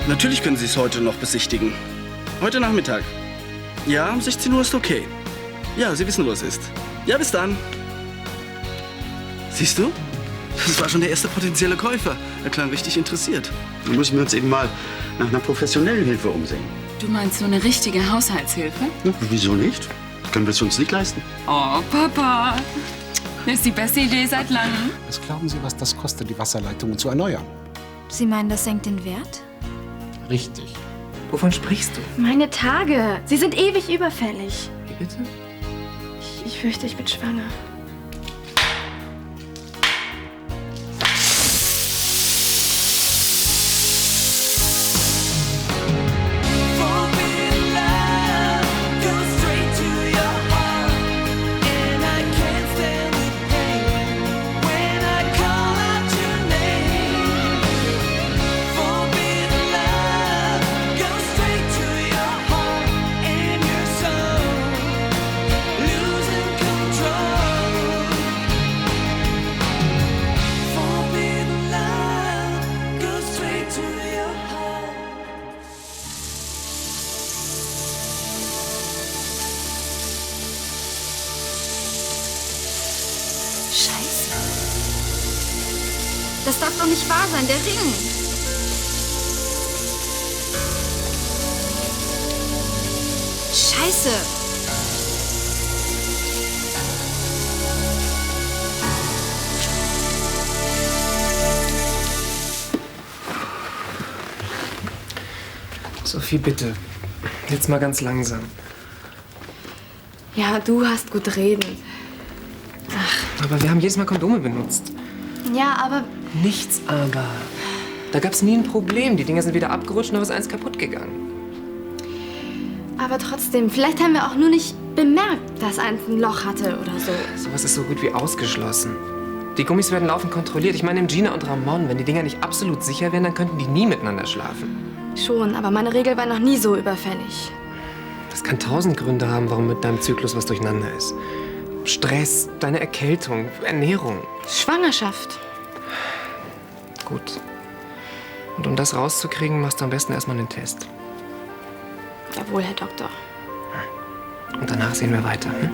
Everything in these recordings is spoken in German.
Natürlich können Sie es heute noch besichtigen. Heute Nachmittag. Ja, um 16 Uhr ist okay. Ja, Sie wissen, wo es ist. Ja, bis dann. Siehst du? Das war schon der erste potenzielle Käufer. Er klang richtig interessiert. Dann müssen wir uns eben mal nach einer professionellen Hilfe umsehen. Du meinst so eine richtige Haushaltshilfe? Ja, wieso nicht? Können wir es uns nicht leisten? Oh, Papa. Das ist die beste Idee seit langem. Was glauben Sie, was das kostet, die Wasserleitungen zu erneuern? Sie meinen, das senkt den Wert? Richtig. Wovon sprichst du? Meine Tage. Sie sind ewig überfällig. Wie bitte? Ich fürchte, ich bin schwanger. Scheiße. Das darf doch nicht wahr sein, der Ring. Scheiße. Sophie, bitte. Jetzt mal ganz langsam. Ja, du hast gut reden. Aber wir haben jedes Mal Kondome benutzt. Ja, aber Nichts aber. Da gab's nie ein Problem. Die Dinger sind wieder abgerutscht und da ist eins kaputt gegangen. trotzdem, vielleicht haben wir auch nur nicht bemerkt, dass eins ein Loch hatte oder so. Sowas ist so gut wie ausgeschlossen. Die Gummis werden laufend kontrolliert. Ich meine, im Gina und Ramon, wenn die Dinger nicht absolut sicher wären, dann könnten die nie miteinander schlafen. Schon, aber meine Regel war noch nie so überfällig. Das kann 1000 Gründe haben, warum mit deinem Zyklus was durcheinander ist. Stress, deine Erkältung, Ernährung. Schwangerschaft. Gut. Und um das rauszukriegen, machst du am besten erstmal einen Test. Jawohl, Herr Doktor. Und danach sehen wir weiter. Hm?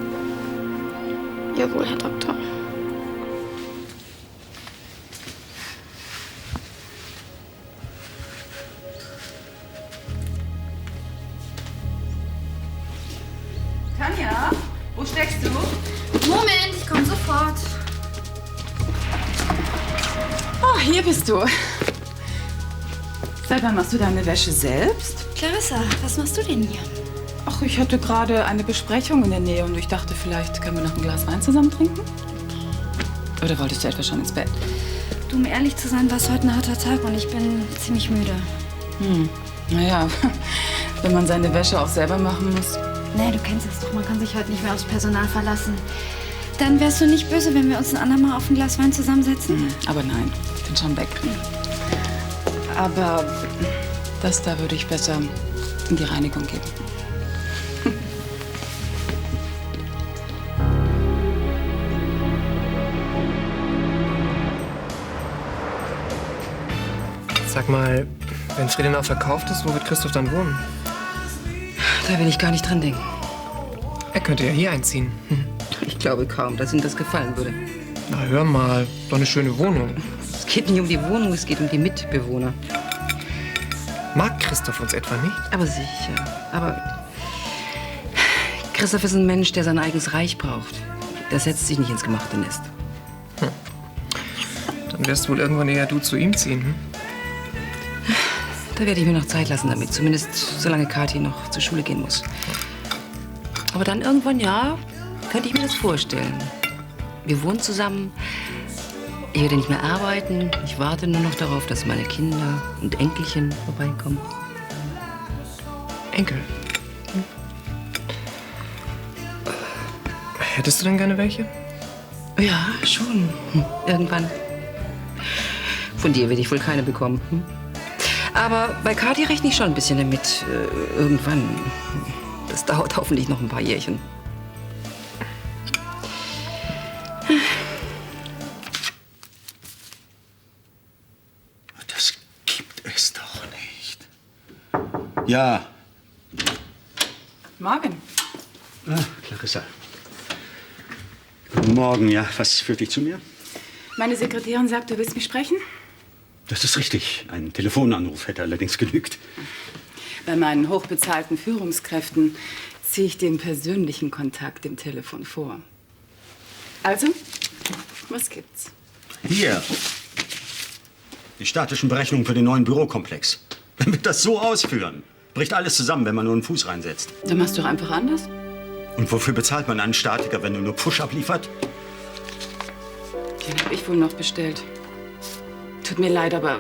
Jawohl, Herr Doktor. Tanja, wo steckst du? Moment, ich komme sofort. Oh, hier bist du. Sag mal, machst du deine Wäsche selbst? Clarissa, was machst du denn hier? Ach, ich hatte gerade eine Besprechung in der Nähe und ich dachte, vielleicht können wir noch ein Glas Wein zusammen trinken. Oder wolltest du etwa schon ins Bett? Du, um ehrlich zu sein, war es heute ein harter Tag und ich bin ziemlich müde. Naja, wenn man seine Wäsche auch selber machen muss. Nee, du kennst es doch, man kann sich heute nicht mehr aufs Personal verlassen. Dann wärst du nicht böse, wenn wir uns ein andermal auf ein Glas Wein zusammensetzen? Aber nein, ich bin schon weg. Aber das da würde ich besser in die Reinigung geben. Sag mal, wenn Friedenau verkauft ist, wo wird Christoph dann wohnen? Da will ich gar nicht dran denken. Er könnte ja hier einziehen. Ich glaube kaum, dass ihm das gefallen würde. Na, hör mal, doch eine schöne Wohnung. Es geht nicht um die Wohnung, es geht um die Mitbewohner. Mag Christoph uns etwa nicht? Aber sicher. Aber Christoph ist ein Mensch, der sein eigenes Reich braucht. Der setzt sich nicht ins gemachte Nest. Dann wirst wohl irgendwann eher du zu ihm ziehen, hm? Da werde ich mir noch Zeit lassen damit. Zumindest solange Kathi noch zur Schule gehen muss. Aber dann irgendwann, ja, könnte ich mir das vorstellen. Wir wohnen zusammen. Ich werde nicht mehr arbeiten. Ich warte nur noch darauf, dass meine Kinder und Enkelchen vorbeikommen. Enkel? Hättest du denn gerne welche? Ja, schon. Irgendwann. Von dir werde ich wohl keine bekommen. Aber bei Kathi rechne ich schon ein bisschen damit. Irgendwann. Das dauert hoffentlich noch ein paar Jährchen. Das gibt es doch nicht. Ja. Marvin. Ah, Clarissa. Guten Morgen, ja. Was führt dich zu mir? Meine Sekretärin sagt, du willst mich sprechen? Das ist richtig. Ein Telefonanruf hätte allerdings genügt. Bei meinen hochbezahlten Führungskräften ziehe ich den persönlichen Kontakt im Telefon vor. Also, was gibt's? Hier. Die statischen Berechnungen für den neuen Bürokomplex. Wenn wir das so ausführen, bricht alles zusammen, wenn man nur einen Fuß reinsetzt. Dann machst du doch einfach anders. Und wofür bezahlt man einen Statiker, wenn er nur Push-Up liefert? Den habe ich wohl noch bestellt. Tut mir leid, aber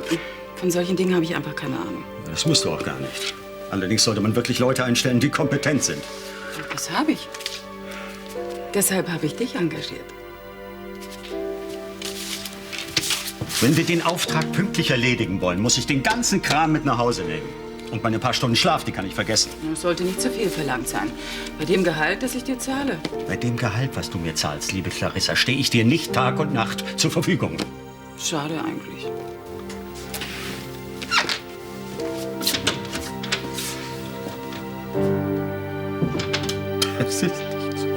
von solchen Dingen habe ich einfach keine Ahnung. Das musst du auch gar nicht. Allerdings sollte man wirklich Leute einstellen, die kompetent sind. Und das habe ich. Deshalb habe ich dich engagiert. Wenn wir den Auftrag pünktlich erledigen wollen, muss ich den ganzen Kram mit nach Hause nehmen. Und meine paar Stunden Schlaf, die kann ich vergessen. Das sollte nicht zu viel verlangt sein. Bei dem Gehalt, das ich dir zahle. Bei dem Gehalt, was du mir zahlst, liebe Clarissa, stehe ich dir nicht Tag und Nacht zur Verfügung. Schade eigentlich. Das ist nicht so.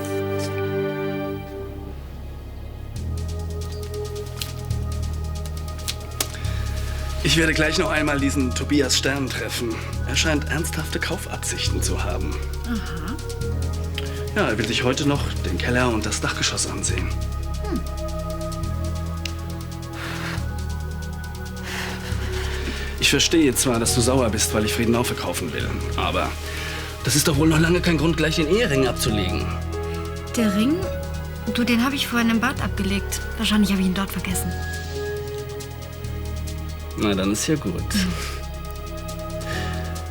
Ich werde gleich noch einmal diesen Tobias Stern treffen. Er scheint ernsthafte Kaufabsichten zu haben. Aha. Ja, er will sich heute noch den Keller und das Dachgeschoss ansehen. Ich verstehe zwar, dass du sauer bist, weil ich Friedenau verkaufen will. Aber das ist doch wohl noch lange kein Grund, gleich den Ehering abzulegen. Der Ring? Du, den habe ich vorhin im Bad abgelegt. Wahrscheinlich habe ich ihn dort vergessen. Na, dann ist ja gut.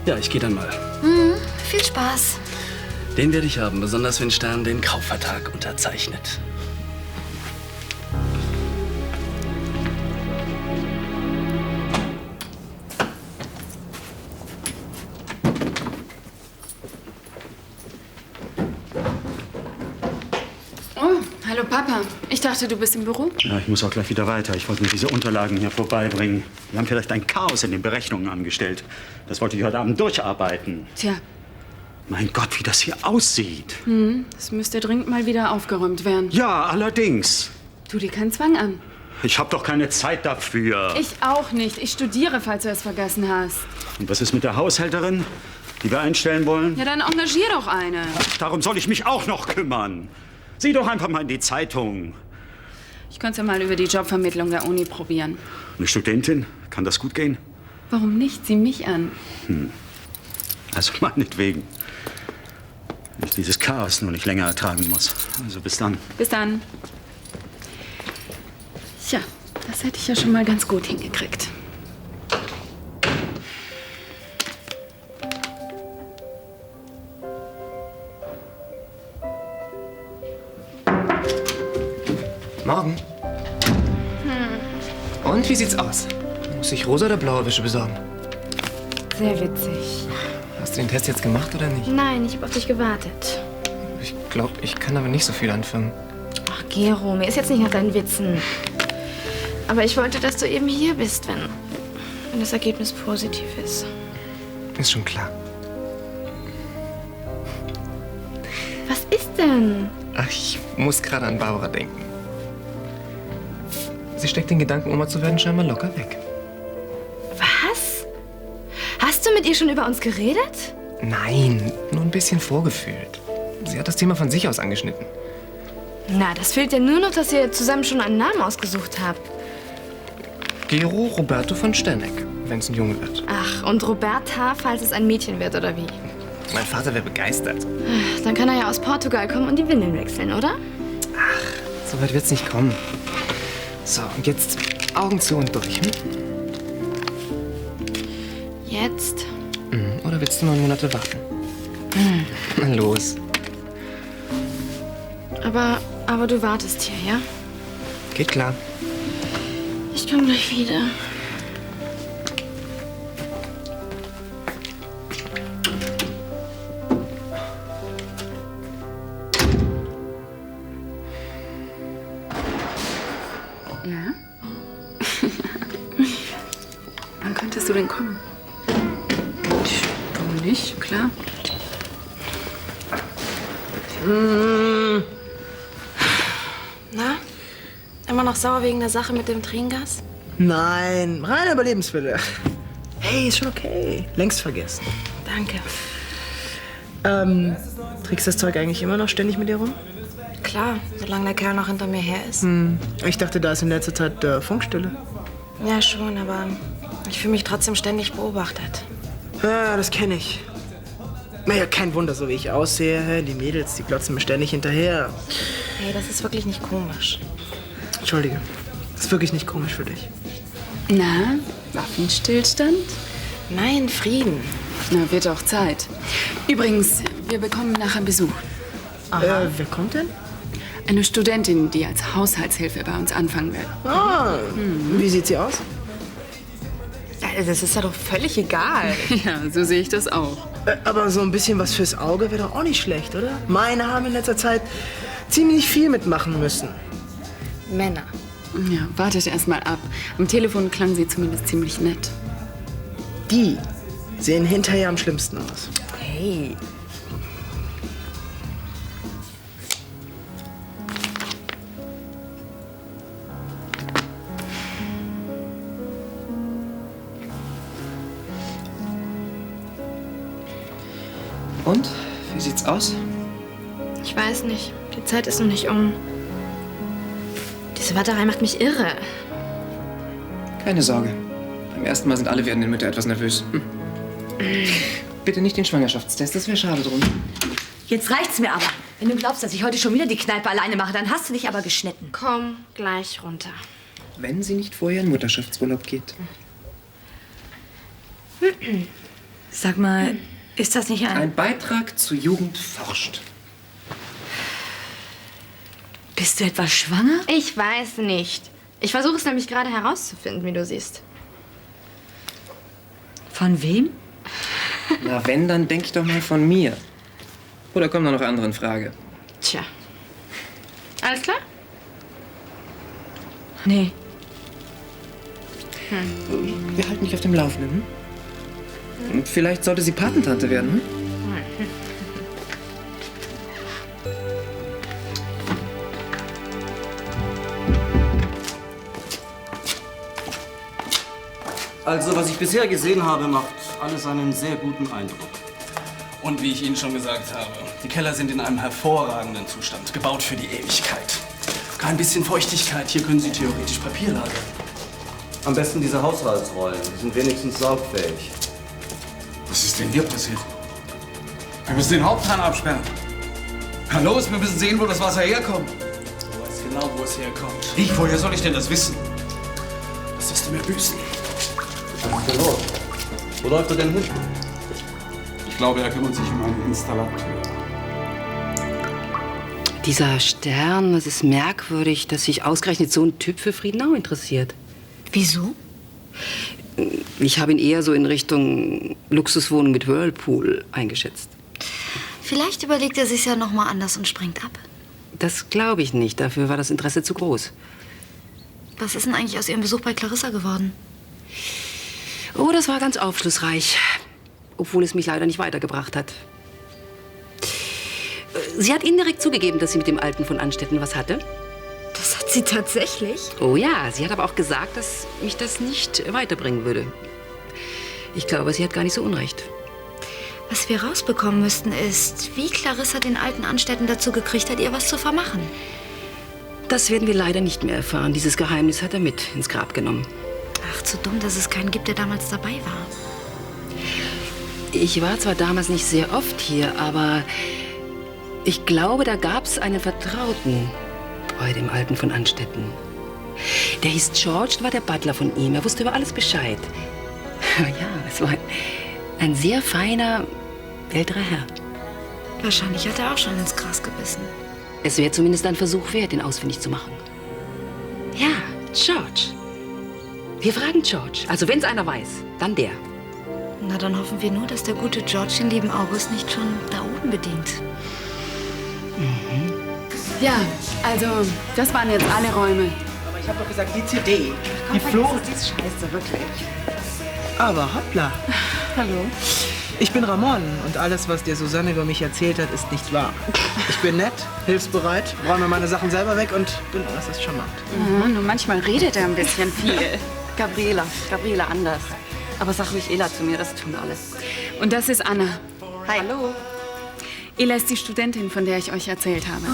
Ja, ich gehe dann mal. Viel Spaß. Den werde ich haben, besonders wenn Stern den Kaufvertrag unterzeichnet. Oh, hallo Papa. Ich dachte, du bist im Büro. Ja, ich muss auch gleich wieder weiter. Ich wollte mir diese Unterlagen hier vorbeibringen. Wir haben vielleicht ein Chaos in den Berechnungen angestellt. Das wollte ich heute Abend durcharbeiten. Tja, Mein Gott, wie das hier aussieht. das müsste dringend mal wieder aufgeräumt werden. Ja, allerdings. Tu dir keinen Zwang an. Ich habe doch keine Zeit dafür. Ich auch nicht. Ich studiere, falls du es vergessen hast. Und was ist mit der Haushälterin, die wir einstellen wollen? Ja, dann engagier doch eine. Darum soll ich mich auch noch kümmern. Sieh doch einfach mal in die Zeitung. Ich könnte ja mal über die Jobvermittlung der Uni probieren. Eine Studentin, kann das gut gehen? Warum nicht? Sieh mich an. Also meinetwegen. Wenn ich dieses Chaos nur nicht länger ertragen muss. Also bis dann. Bis dann. Tja, das hätte ich ja schon mal ganz gut hingekriegt. Morgen. Und wie sieht's aus? Muss ich rosa oder blaue Wäsche besorgen? Sehr witzig. Hast du den Test jetzt gemacht oder nicht? Nein, ich habe auf dich gewartet. Ich glaube, ich kann aber nicht so viel anfangen. Ach, Gero, mir ist jetzt nicht nach deinen Witzen. Aber ich wollte, dass du eben hier bist, wenn das Ergebnis positiv ist. Ist schon klar. Was ist denn? Ach, ich muss gerade an Barbara denken. Sie steckt den Gedanken, Oma zu werden, scheinbar locker weg. Was? Hast du mit ihr schon über uns geredet? Nein, nur ein bisschen vorgefühlt. Sie hat das Thema von sich aus angeschnitten. Na, das fehlt ja nur noch, dass ihr zusammen schon einen Namen ausgesucht habt. Gero Roberto von Sterneck, wenn es ein Junge wird. Ach, und Roberta, falls es ein Mädchen wird, oder wie? Mein Vater wäre begeistert. Dann kann er ja aus Portugal kommen und die Windeln wechseln, oder? So weit wird's nicht kommen. So, und jetzt Augen zu und durch. Jetzt? Oder willst du 9 Monate warten? Na los. Aber du wartest hier, ja? Geht klar. Ich komme gleich wieder. Ja? Wann könntest du denn kommen? Warum nicht? Klar. Na? Immer noch sauer wegen der Sache mit dem Tränengas? Nein, reiner Überlebenswille. Hey, ist schon okay. Längst vergessen. Danke. Trägst das Zeug eigentlich immer noch ständig mit dir rum? Klar, solange der Kerl noch hinter mir her ist. Ich dachte, da ist in letzter Zeit Funkstille. Ja, schon, aber ich fühle mich trotzdem ständig beobachtet. Ja, das kenne ich. Naja, kein Wunder, so wie ich aussehe. Hä? Die Mädels, die glotzen mir ständig hinterher. Hey, das ist wirklich nicht komisch. Entschuldige, das ist wirklich nicht komisch für dich. Na, Waffenstillstand? Nein, Frieden. Na, wird auch Zeit. Übrigens, wir bekommen nachher Besuch. Wer kommt denn? Eine Studentin, die als Haushaltshilfe bei uns anfangen will. Ah, wie sieht sie aus? Das ist ja doch völlig egal. Ja, so sehe ich das auch. Aber so ein bisschen was fürs Auge wäre doch auch nicht schlecht, oder? Meine haben in letzter Zeit ziemlich viel mitmachen müssen. Männer. Ja, wartet erst mal ab. Am Telefon klang sie zumindest ziemlich nett. Die sehen hinterher am schlimmsten aus. Hey. Und? Wie sieht's aus? Ich weiß nicht. Die Zeit ist noch nicht um. Diese Warterei macht mich irre. Keine Sorge. Beim ersten Mal sind alle werdenden Mütter etwas nervös. Bitte nicht den Schwangerschaftstest, das wäre schade drum. Jetzt reicht's mir aber. Wenn du glaubst, dass ich heute schon wieder die Kneipe alleine mache, dann hast du dich aber geschnitten. Komm gleich runter. Wenn sie nicht vorher in Mutterschaftsurlaub geht. Sag mal, ist das nicht Ein Beitrag zu Jugend forscht. Bist du etwa schwanger? Ich weiß nicht. Ich versuche es nämlich gerade herauszufinden, wie du siehst. Von wem? Na, wenn, dann denk ich doch mal von mir. Oder kommen da noch andere in Frage? Tja. Alles klar? Nee. Wir halten dich auf dem Laufenden. Und vielleicht sollte sie Patentante werden. Hm? Also, was ich bisher gesehen habe, macht alles einen sehr guten Eindruck. Und wie ich Ihnen schon gesagt habe, die Keller sind in einem hervorragenden Zustand, gebaut für die Ewigkeit. Kein bisschen Feuchtigkeit, hier können Sie theoretisch Papier lagern. Am besten diese Haushaltsrollen, die sind wenigstens saugfähig. Was ist denn hier passiert? Wir müssen den Haupthahn absperren. Na los, wir müssen sehen, wo das Wasser herkommt. Du weißt genau, wo es herkommt. Wie, woher soll ich denn das wissen? Das wirst du mir büßen. Was ist denn los? Wo läuft er denn hin? Ich glaube, er kümmert sich um einen Installateur. Dieser Stern, es ist merkwürdig, dass sich ausgerechnet so ein Typ für Friedenau interessiert. Wieso? Ich habe ihn eher so in Richtung Luxuswohnung mit Whirlpool eingeschätzt. Vielleicht überlegt er sich ja noch mal anders und springt ab. Das glaube ich nicht. Dafür war das Interesse zu groß. Was ist denn eigentlich aus Ihrem Besuch bei Clarissa geworden? Oh, das war ganz aufschlussreich. Obwohl es mich leider nicht weitergebracht hat. Sie hat indirekt zugegeben, dass sie mit dem Alten von Anstetten was hatte. Das hat sie tatsächlich? Oh ja, sie hat aber auch gesagt, dass mich das nicht weiterbringen würde. Ich glaube, sie hat gar nicht so unrecht. Was wir rausbekommen müssten, ist, wie Clarissa den Alten Anstetten dazu gekriegt hat, ihr was zu vermachen. Das werden wir leider nicht mehr erfahren. Dieses Geheimnis hat er mit ins Grab genommen. Ach, zu dumm, dass es keinen gibt, der damals dabei war. Ich war zwar damals nicht sehr oft hier, aber ich glaube, da gab es einen Vertrauten bei dem Alten von Anstetten. Der hieß George, war der Butler von ihm. Er wusste über alles Bescheid. Ja, es war ein sehr feiner, älterer Herr. Wahrscheinlich hat er auch schon ins Gras gebissen. Es wäre zumindest ein Versuch wert, ihn ausfindig zu machen. Ja, George. Wir fragen George. Also wenn es einer weiß, dann der. Na, dann hoffen wir nur, dass der gute George den lieben August nicht schon da oben bedient. Mhm. Ja, also, das waren jetzt alle Räume. Aber ich habe doch gesagt, die CD. Die Flo. Das ist scheiße, wirklich. Aber hoppla. Hallo. Ich bin Ramon und alles, was dir Susanne über mich erzählt hat, ist nicht wahr. Ich bin nett, hilfsbereit, räume meine Sachen selber weg und bin äußerst charmant. Nur manchmal redet er ein bisschen viel. Gabriela anders. Aber sag ruhig Ela zu mir, das tun alle. Und das ist Anna. Hi. Hallo. Ela ist die Studentin, von der ich euch erzählt habe.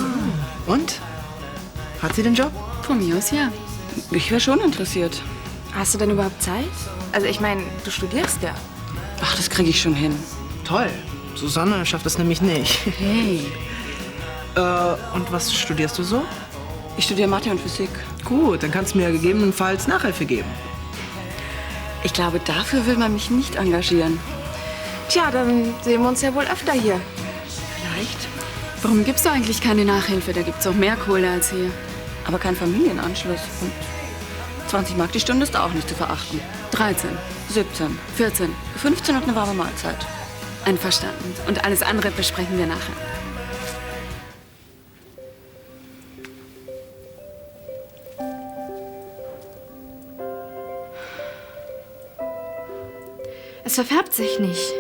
Und? Hat sie den Job? Von mir aus, ja. Ich wäre schon interessiert. Hast du denn überhaupt Zeit? Also ich meine, du studierst ja. Ach, das kriege ich schon hin. Toll. Susanne schafft das nämlich nicht. Hey. Und was studierst du so? Ich studiere Mathe und Physik. Gut, dann kannst du mir gegebenenfalls Nachhilfe geben. Ich glaube, dafür will man mich nicht engagieren. Tja, dann sehen wir uns ja wohl öfter hier. Vielleicht. Warum gibst du eigentlich keine Nachhilfe? Da gibt's auch mehr Kohle als hier. Aber kein Familienanschluss. Und 20 Mark die Stunde ist auch nicht zu verachten. 13, 17, 14. 15 und eine warme Mahlzeit. Einverstanden. Und alles andere besprechen wir nachher. Es verfärbt sich nicht.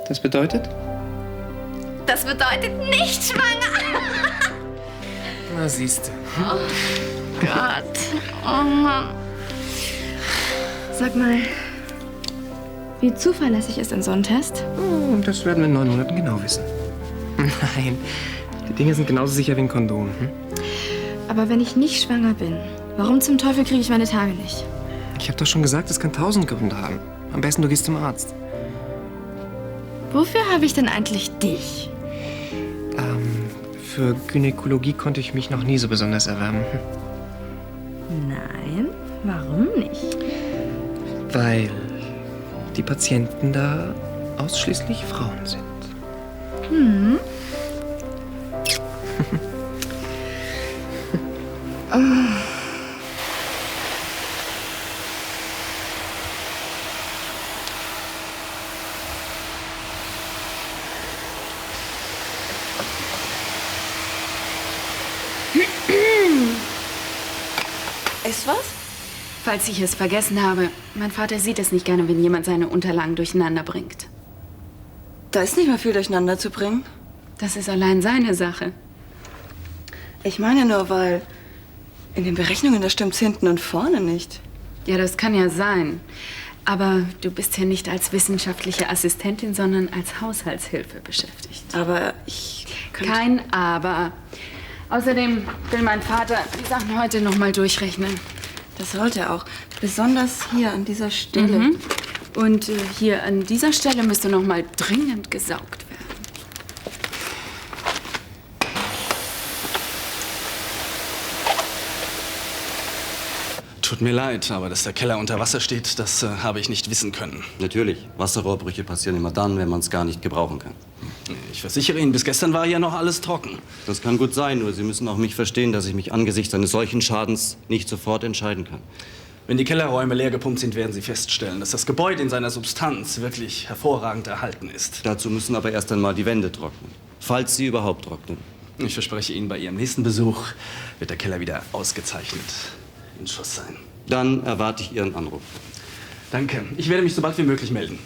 Das bedeutet? Das bedeutet nicht schwanger. Na, siehste. Oh Gott. Oh Mann. Sag mal, wie zuverlässig ist denn so ein Test? Das werden wir in 9 Monaten genau wissen. Nein, die Dinge sind genauso sicher wie ein Kondom. Aber wenn ich nicht schwanger bin, warum zum Teufel kriege ich meine Tage nicht? Ich habe doch schon gesagt, es kann 1000 Gründe haben. Am besten, du gehst zum Arzt. Wofür habe ich denn eigentlich dich? Für Gynäkologie konnte ich mich noch nie so besonders erwärmen. Nein, warum nicht? Weil die Patienten da ausschließlich Frauen sind. Hm. Ist was? Falls ich es vergessen habe, mein Vater sieht es nicht gerne, wenn jemand seine Unterlagen durcheinander bringt. Da ist nicht mehr viel durcheinander zu bringen. Das ist allein seine Sache. Ich meine nur, weil in den Berechnungen, da stimmt's hinten und vorne nicht. Ja, das kann ja sein. Aber du bist hier nicht als wissenschaftliche Assistentin, sondern als Haushaltshilfe beschäftigt. Aber ich könnte... Kein Aber. Außerdem will mein Vater die Sachen heute noch mal durchrechnen. Das sollte er auch. Besonders hier an dieser Stelle. Mhm. Und hier an dieser Stelle müsste noch mal dringend gesaugt werden. Tut mir leid, aber dass der Keller unter Wasser steht, das habe ich nicht wissen können. Natürlich. Wasserrohrbrüche passieren immer dann, wenn man es gar nicht gebrauchen kann. Ich versichere Ihnen, bis gestern war ja noch alles trocken. Das kann gut sein, nur Sie müssen auch mich verstehen, dass ich mich angesichts eines solchen Schadens nicht sofort entscheiden kann. Wenn die Kellerräume leer gepumpt sind, werden Sie feststellen, dass das Gebäude in seiner Substanz wirklich hervorragend erhalten ist. Dazu müssen aber erst einmal die Wände trocknen. Falls sie überhaupt trocknen. Ich verspreche Ihnen, bei Ihrem nächsten Besuch wird der Keller wieder ausgezeichnet in Schuss sein. Dann erwarte ich Ihren Anruf. Danke. Ich werde mich so bald wie möglich melden.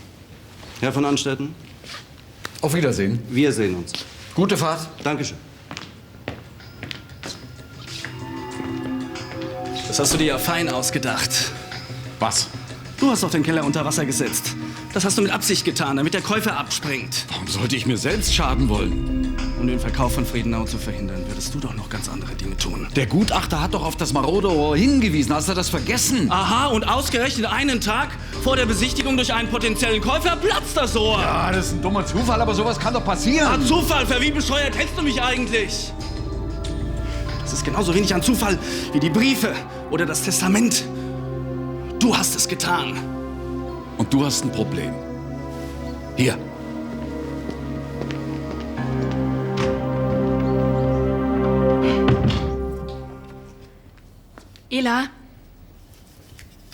Herr von Anstetten? Auf Wiedersehen. Wir sehen uns. Gute Fahrt. Dankeschön. Das hast du dir ja fein ausgedacht. Was? Du hast doch den Keller unter Wasser gesetzt. Das hast du mit Absicht getan, damit der Käufer abspringt. Warum sollte ich mir selbst schaden wollen? Um den Verkauf von Friedenau zu verhindern, würdest du doch noch ganz andere Dinge tun. Der Gutachter hat doch auf das marode Rohr hingewiesen. Hast du das vergessen? Aha, und ausgerechnet einen Tag vor der Besichtigung durch einen potenziellen Käufer platzt das Rohr. Ja, das ist ein dummer Zufall, aber sowas kann doch passieren. Ah, Zufall? Für wie bescheuert hältst du mich eigentlich? Das ist genauso wenig ein Zufall wie die Briefe oder das Testament. Du hast es getan. Und du hast ein Problem. Hier. Ela,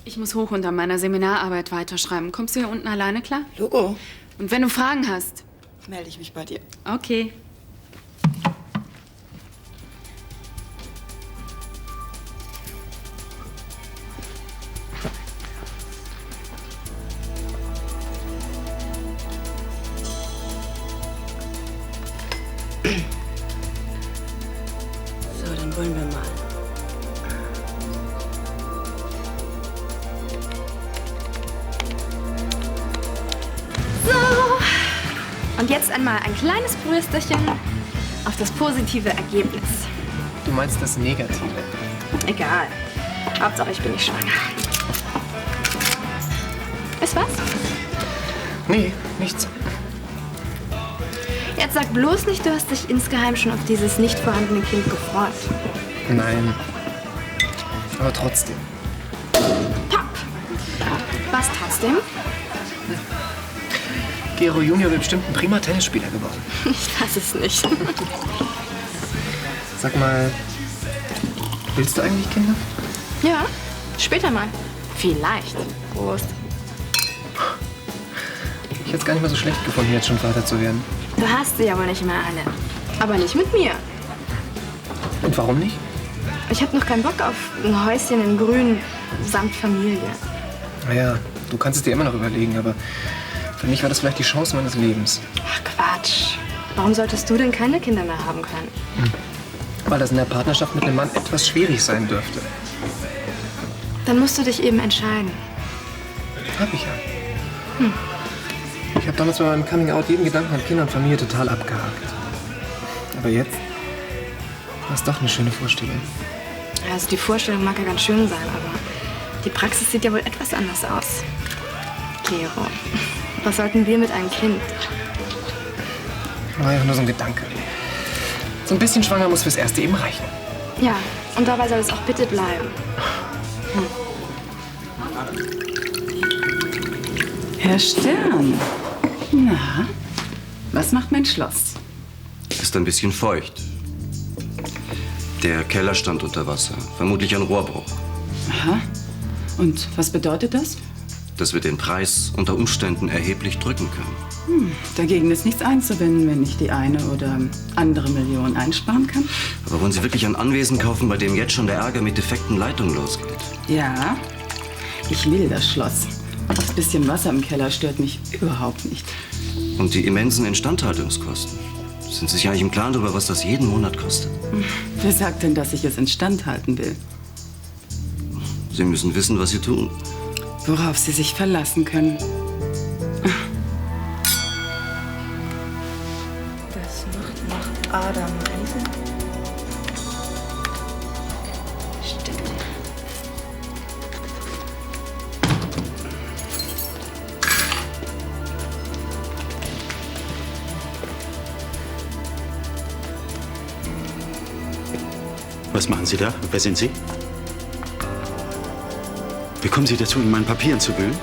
ich muss hoch und an meiner Seminararbeit weiterschreiben. Kommst du hier unten alleine klar? Logo. Und wenn du Fragen hast? Melde ich mich bei dir. Okay. So, dann wollen wir mal. So. Und jetzt einmal ein kleines Prösterchen auf das positive Ergebnis. Du meinst das Negative? Egal. Hauptsache, ich bin nicht schwanger. Ist was? Nee, nichts. Jetzt sag bloß nicht, du hast dich insgeheim schon auf dieses nicht vorhandene Kind gefreut. Nein. Aber trotzdem. Pop! Was trotzdem? Gero Junior wird bestimmt ein prima Tennisspieler geworden. Ich weiß es nicht. Sag mal, willst du eigentlich Kinder? Ja, später mal. Vielleicht. Prost. Ich hätte es gar nicht mal so schlecht gefunden, jetzt schon Vater zu werden. Du hast sie aber nicht mehr alle. Aber nicht mit mir. Und warum nicht? Ich habe noch keinen Bock auf ein Häuschen in Grün samt Familie. Naja, du kannst es dir immer noch überlegen, aber für mich war das vielleicht die Chance meines Lebens. Ach Quatsch. Warum solltest du denn keine Kinder mehr haben können? Weil das in der Partnerschaft mit einem Mann etwas schwierig sein dürfte. Dann musst du dich eben entscheiden. Hab ich ja. Ich habe damals bei meinem Coming-out jeden Gedanken an Kinder und Familie total abgehakt. Aber jetzt war es doch eine schöne Vorstellung. Also die Vorstellung mag ja ganz schön sein, aber die Praxis sieht ja wohl etwas anders aus. Gero, was sollten wir mit einem Kind? War ja nur so ein Gedanke. So ein bisschen schwanger muss fürs Erste eben reichen. Ja, und dabei soll es auch bitte bleiben. Herr Stern. Na, was macht mein Schloss? Ist ein bisschen feucht. Der Keller stand unter Wasser. Vermutlich ein Rohrbruch. Aha. Und was bedeutet das? Dass wir den Preis unter Umständen erheblich drücken können. Dagegen ist nichts einzuwenden, wenn ich die eine oder andere Million einsparen kann. Aber wollen Sie wirklich ein Anwesen kaufen, bei dem jetzt schon der Ärger mit defekten Leitungen losgeht? Ja, ich will das Schloss. Das bisschen Wasser im Keller stört mich überhaupt nicht. Und die immensen Instandhaltungskosten. Sind Sie sich eigentlich im Klaren darüber, was das jeden Monat kostet? Wer sagt denn, dass ich es instand halten will? Sie müssen wissen, was Sie tun. Worauf Sie sich verlassen können. Das macht nach Adam Riese. Stimmt. Was machen Sie da? Wer sind Sie? Wie kommen Sie dazu, in meinen Papieren zu wühlen?